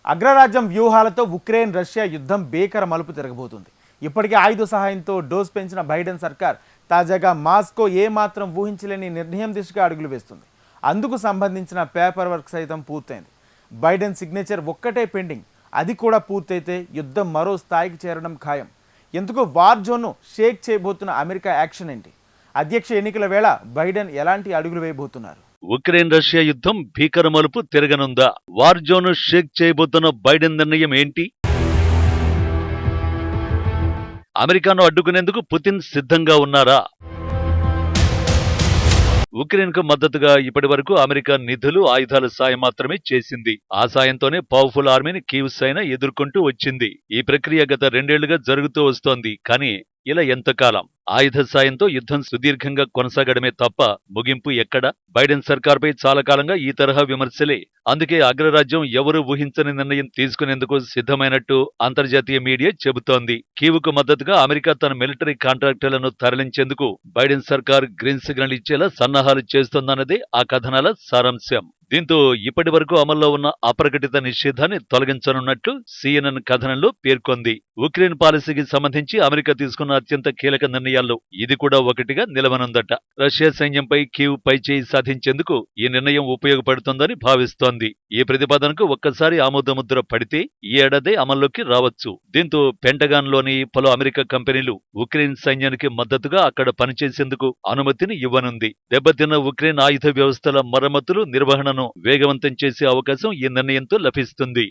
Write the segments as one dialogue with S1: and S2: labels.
S1: అగ్రరాజ్యం వ్యూహాలతో Ukraine Russia యుద్ధం భీకర మలుపు తిరగబోతుంది. ఇప్పటికే ఆయుధ సహాయంతో డోస్ పెంచిన బైడెన్ సర్కార్ తాజాగా మాస్కో ఏమాత్రం ఊహించలేని నిర్ణయం దిశగా అడుగులు వేస్తుంది. అందుకు సంబంధించిన పేపర్ వర్క్ సైతం పూర్తయింది. బైడెన్ సిగ్నేచర్ ఒక్కటే పెండింగ్. అది కూడా పూర్తయితే యుద్ధం మరో స్థాయికి చేరడం ఖాయం. ఎందుకు వార్ జోన్ను షేక్ చేయబోతున్న అమెరికా యాక్షన్ ఏంటి? అధ్యక్ష ఎన్నికల వేళ బైడెన్ ఎలాంటి అడుగులు వేయబోతున్నారు?
S2: ఉక్రెయిన్ రష్యా యుద్ధం భీకర మలుపు తిరగనుందా? వార్ జోన్ షేక్ చేయబోతున్న బైడెన్ నిర్ణయం ఏంటి? అమెరికాను అడ్డుకునేందుకు పుతిన్ సిద్ధంగా ఉన్నారా? ఉక్రెయిన్ కు మద్దతుగా ఇప్పటి వరకు అమెరికా నిధులు, ఆయుధాల సాయం మాత్రమే చేసింది. ఆ సాయంతోనే పవర్ఫుల్ ఆర్మీని కీవ్ సైనా ఎదుర్కొంటూ వచ్చింది. ఈ ప్రక్రియ గత 2 ఏళ్లుగా జరుగుతూ వస్తోంది. కానీ ఇలా ఎంతకాలం? ఆయుధ సాయంతో యుద్ధం సుదీర్ఘంగా కొనసాగడమే తప్ప ముగింపు ఎక్కడ? బైడెన్ సర్కార్పై చాలా కాలంగా ఈ తరహా విమర్శలే. అందుకే అగ్రరాజ్యం ఎవరూ ఊహించని నిర్ణయం తీసుకునేందుకు సిద్ధమైనట్టు అంతర్జాతీయ మీడియా చెబుతోంది. కీవ్కు మద్దతుగా అమెరికా తన మిలిటరీ కాంట్రాక్టర్లను తరలించేందుకు బైడెన్ సర్కార్ గ్రీన్ సిగ్నల్ ఇచ్చేలా సన్నాహాలు చేస్తోందన్నదే ఆ కథనాల సారాంశం. దీంతో ఇప్పటి వరకు అమల్లో ఉన్న అప్రకటిత నిషేధాన్ని తొలగించనున్నట్లు CNN కథనంలో పేర్కొంది. ఉక్రెయిన్ పాలసీకి సంబంధించి అమెరికా తీసుకున్న అత్యంత కీలక నిర్ణయాల్లో ఇది కూడా ఒకటిగా నిలవనుందట. రష్యా సైన్యంపై కీవ్ పైచేయి సాధించేందుకు ఈ నిర్ణయం ఉపయోగపడుతోందని భావిస్తోంది. ఈ ప్రతిపాదనకు ఒక్కసారి ఆమోదముద్ర పడితే ఈ ఏడాదే అమల్లోకి రావచ్చు. దీంతో పెంటగాన్లోని పలు అమెరికా కంపెనీలు ఉక్రెయిన్ సైన్యానికి మద్దతుగా అక్కడ పనిచేసేందుకు అనుమతిని ఇవ్వనుంది. దెబ్బతిన్న ఉక్రెయిన్ ఆయుధ వ్యవస్థల మరమ్మతులు, నిర్వహణను వేగవంతం చేసే అవకాశం ఈ నిర్ణయంతో లభిస్తుంది.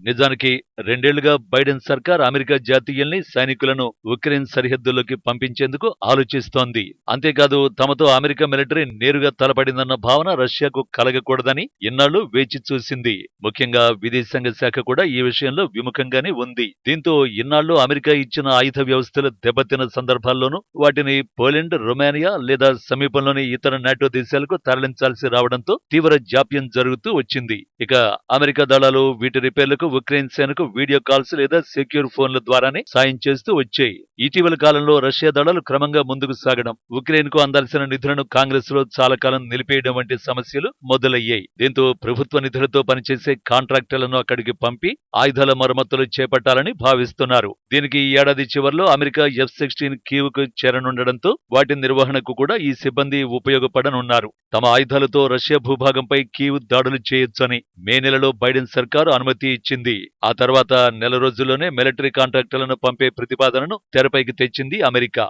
S2: నిజానికి 2 ఏళ్లుగా బైడెన్ సర్కార్ అమెరికా జాతీయుల్ని, సైనికులను ఉక్రెయిన్ సరిహద్దుల్లోకి పంపించేందుకు ఆలోచిస్తోంది. అంతేకాదు తమతో అమెరికా మిలిటరీ నేరుగా తలపడిందన్న భావన రష్యాకు కలగకూడదని ఇన్నాళ్లు వేచి చూసింది. ముఖ్యంగా విదేశాంగ శాఖ కూడా ఈ విషయంలో విముఖంగానే ఉంది. దీంతో ఇన్నాళ్లు అమెరికా ఇచ్చిన ఆయుధ వ్యవస్థలు దెబ్బతిన్న సందర్భాల్లోనూ వాటిని పోలాండ్, రొమానియా లేదా సమీపంలోని ఇతర నాటో దేశాలకు తరలించాల్సి రావడంతో తీవ్ర జాప్యం జరుగుతూ వచ్చింది. ఇక అమెరికా దళాలు వీటి రిపేర్లకు ఉక్రెయిన్ సేనకు వీడియో కాల్స్ లేదా సెక్యూర్ ఫోన్ల ద్వారానే సాయం చేస్తూ వచ్చాయి. ఇటీవల కాలంలో రష్యా దళాలు క్రమంగా ముందుకు సాగడం, ఉక్రెయిన్ కు అందాల్సిన నిధులను కాంగ్రెస్ లో చాలా కాలం నిలిపేయడం వంటి సమస్యలు మొదలయ్యాయి. దీంతో ప్రభుత్వ నిధులతో పనిచేసే కాంట్రాక్టర్లను అక్కడికి పంపి ఆయుధాల మరమ్మతులు చేపట్టాలని భావిస్తున్నారు. దీనికి ఈ ఏడాది చివర్లో అమెరికా F-16 కీవ్ కు చేరనుండడంతో వాటి నిర్వహణకు కూడా ఈ సిబ్బంది ఉపయోగపడనున్నారు. తమ ఆయుధాలతో రష్యా భూభాగంపై కీవ్ దాడులు చేయొచ్చని మే నెలలో బైడెన్ సర్కారు అనుమతి ఇచ్చింది. ఆ తర్వాత నెల రోజుల్లోనే మిలిటరీ కాంట్రాక్టర్లను పంపే ప్రతిపాదనను తెరపైకి తెచ్చింది అమెరికా.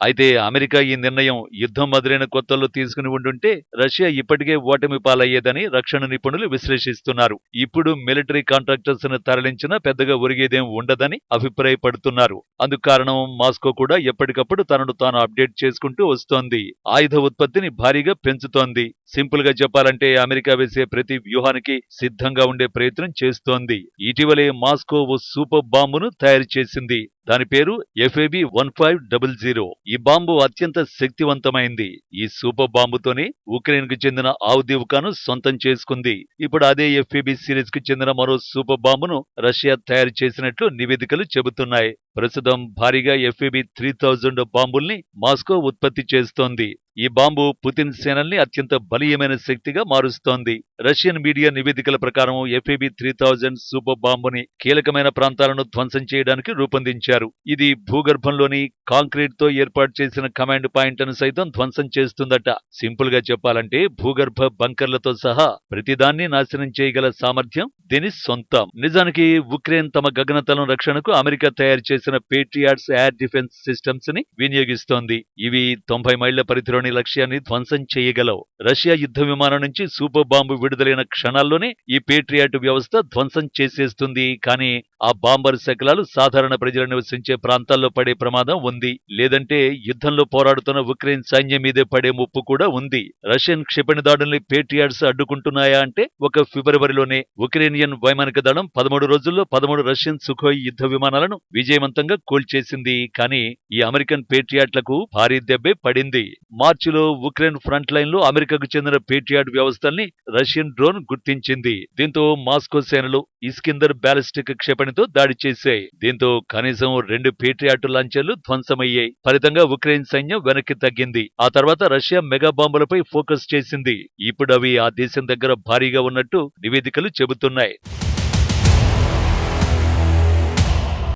S2: అయితే అమెరికా ఈ నిర్ణయం యుద్ధం మొదలైన కొత్తల్లో తీసుకుని ఉండుంటే రష్యా ఇప్పటికే ఓటమి పాలయ్యేదని రక్షణ నిపుణులు విశ్లేషిస్తున్నారు. ఇప్పుడు మిలిటరీ కాంట్రాక్టర్స్ ను తరలించినా పెద్దగా ఒరిగేదేం ఉండదని అభిప్రాయపడుతున్నారు. అందుకు కారణం మాస్కో కూడా ఎప్పటికప్పుడు తనను తాను అప్డేట్ చేసుకుంటూ వస్తోంది. ఆయుధ ఉత్పత్తిని భారీగా పెంచుతోంది. సింపుల్ గా చెప్పాలంటే అమెరికా వేసే ప్రతి వ్యూహానికి సిద్ధంగా ఉండే ప్రయత్నం చేస్తోంది. ఇటీవలే మాస్కో ఓ సూపర్ బాంబును తయారు చేసింది. దాని పేరు FAB-1500. ఈ బాంబు అత్యంత శక్తివంతమైంది. ఈ సూపర్ బాంబుతోనే ఉక్రెయిన్ కు చెందిన ఆవ్దీవ్కాను సొంతం చేసుకుంది. ఇప్పుడు అదే FAB సిరీస్ కు చెందిన మరో సూపర్ బాంబును రష్యా తయారు చేసినట్లు నివేదికలు చెబుతున్నాయి. ప్రస్తుతం భారీగా FAB-3000 బాంబుల్ని మాస్కో ఉత్పత్తి చేస్తోంది. ఈ బాంబు పుతిన్ సేనల్ని అత్యంత బలీయమైన శక్తిగా మారుస్తోంది. రష్యన్ మీడియా నివేదికల ప్రకారం FAB-3000 సూపర్ బాంబుని కీలకమైన ప్రాంతాలను ధ్వంసం చేయడానికి రూపొందించారు. ఇది భూగర్భంలోని కాంక్రీట్ తో ఏర్పాటు చేసిన కమాండ్ పాయింట్లను సైతం ధ్వంసం చేస్తుందట. సింపుల్ గా చెప్పాలంటే భూగర్భ బంకర్లతో సహా ప్రతిదాన్ని నాశనం చేయగల సామర్థ్యం దీని సొంతం. నిజానికి ఉక్రెయిన్ తమ గగనతలం రక్షణకు అమెరికా తయారు చేసిన పేట్రియాట్స్ ఎయిర్ డిఫెన్స్ సిస్టమ్స్ ని వినియోగిస్తోంది. ఇవి 90 మైళ్ల పరిధిలోని లక్ష్యాన్ని ధ్వంసం చేయగలవు. రష్యా యుద్ధ విమానం నుంచి సూపర్ బాంబు విడుదలైన క్షణాల్లోనే ఈ పేట్రియాట్ వ్యవస్థ ధ్వంసం చేసేస్తుంది. కానీ ఆ బాంబర్ శకలాలు సాధారణ ప్రజలు నివసించే ప్రాంతాల్లో పడే ప్రమాదం ఉంది. లేదంటే యుద్ధంలో పోరాడుతున్న ఉక్రెయిన్ సైన్యం మీదే పడే ముప్పు కూడా ఉంది. రష్యన్ క్షిపణి దాడుల్ని పేట్రియాట్స్ అడ్డుకుంటున్నాయా అంటే ఒక ఫిబ్రవరిలోనే ఉక్రేనియన్ వైమానిక దళం 13 రోజుల్లో 13 రష్యన్ సుఖోయ్ యుద్ధ విమానాలను విజయవంతంగా కూల్చేసింది. కానీ ఈ అమెరికన్ పేట్రియాట్లకు భారీ దెబ్బే పడింది. మార్చి మార్చిలో ఉక్రెయిన్ ఫ్రంట్ లైన్ లో అమెరికాకు చెందిన పేట్రియాట్ వ్యవస్థల్ని రష్యన్ డ్రోన్ గుర్తించింది. దీంతో మాస్కో సేనలు ఇస్కిందర్ బ్యాలిస్టిక్ క్షిపణితో దాడి చేశాయి. దీంతో కనీసం 2 పేట్రియాట్ లాంచర్లు ధ్వంసమయ్యాయి. ఫలితంగా ఉక్రెయిన్ సైన్యం వెనక్కి తగ్గింది. ఆ తర్వాత రష్యా మెగా బాంబులపై ఫోకస్ చేసింది. ఇప్పుడు అవి ఆ దేశం దగ్గర భారీగా ఉన్నట్టు నివేదికలు చెబుతున్నాయి.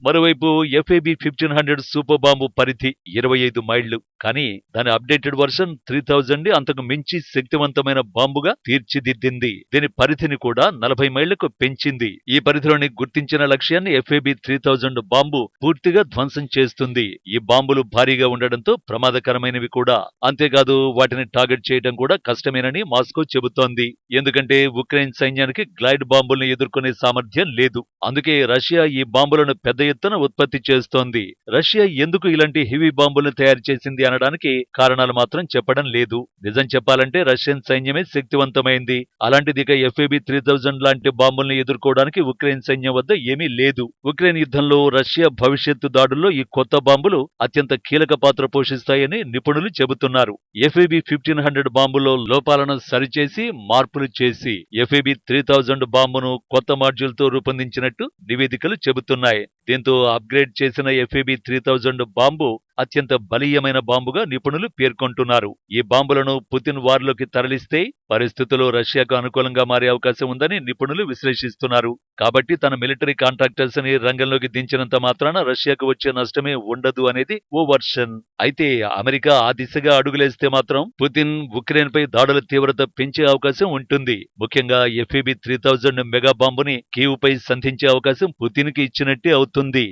S2: మరోవైపు FAB 1500 సూపర్ బాంబు పరిధి 25 మైళ్లు. కానీ దాని అప్డేటెడ్ వర్షన్ 3000 ని అంతకు మించి శక్తివంతమైన బాంబుగా తీర్చిదిద్దింది. దీని పరిధిని కూడా 40 మైళ్లకు పెంచింది. ఈ పరిధిలోని గుర్తించిన లక్ష్యాన్ని FAB 3000 బాంబు పూర్తిగా ధ్వంసం చేస్తుంది. ఈ బాంబులు భారీగా ఉండడంతో ప్రమాదకరమైనవి కూడా. అంతేకాదు వాటిని టార్గెట్ చేయడం కూడా కష్టమేనని మాస్కో చెబుతోంది. ఎందుకంటే ఉక్రెయిన్ సైన్యానికి గ్లైడ్ బాంబుల్ని ఎదుర్కొనే సామర్థ్యం లేదు. అందుకే రష్యా ఈ బాంబులను పెద్ద ఎత్తున ఉత్పత్తి చేస్తోంది. రష్యా ఎందుకు ఇలాంటి హెవీ బాంబులను తయారు చేసింది అనడానికి కారణాలు మాత్రం చెప్పడం లేదు. నిజం చెప్పాలంటే రష్యన్ సైన్యమే శక్తివంతమైంది. అలాంటిది ఇక FAB 3000 లాంటి బాంబుల్ని ఎదుర్కోవడానికి ఉక్రెయిన్ సైన్యం వద్ద ఏమీ లేదు. ఉక్రెయిన్ యుద్ధంలో రష్యా భవిష్యత్తు దాడుల్లో ఈ కొత్త బాంబులు అత్యంత కీలక పాత్ర పోషిస్తాయని నిపుణులు చెబుతున్నారు. FAB 1500 బాంబులో లోపాలను సరిచేసి మార్పులు చేసి FAB 3000 బాంబును కొత్త మాడ్యూల్తో రూపొందించినట్టు నివేదికలు చెబుతున్నాయి. దీంతో అప్గ్రేడ్ చేసిన FAB 3000 బాంబు అత్యంత బలీయమైన బాంబుగా నిపుణులు పేర్కొంటున్నారు. ఈ బాంబులను పుతిన్ వార్లోకి తరలిస్తే పరిస్థితులు రష్యాకు అనుకూలంగా మారే అవకాశం ఉందని నిపుణులు విశ్లేషిస్తున్నారు. కాబట్టి తన మిలిటరీ కాంట్రాక్టర్స్ ని రంగంలోకి దించినంత మాత్రాన రష్యాకు వచ్చే నష్టమే ఉండదు అనేది ఓ వర్షన్. అయితే అమెరికా ఆ దిశగా అడుగులేస్తే మాత్రం పుతిన్ ఉక్రెయిన్ పై దాడుల తీవ్రత పెంచే అవకాశం ఉంటుంది. ముఖ్యంగా FAB 3000 మెగా బాంబుని కీవ్ పై సంధించే అవకాశం పుతిన్ కి ఇచ్చినట్టే అవుతుంది.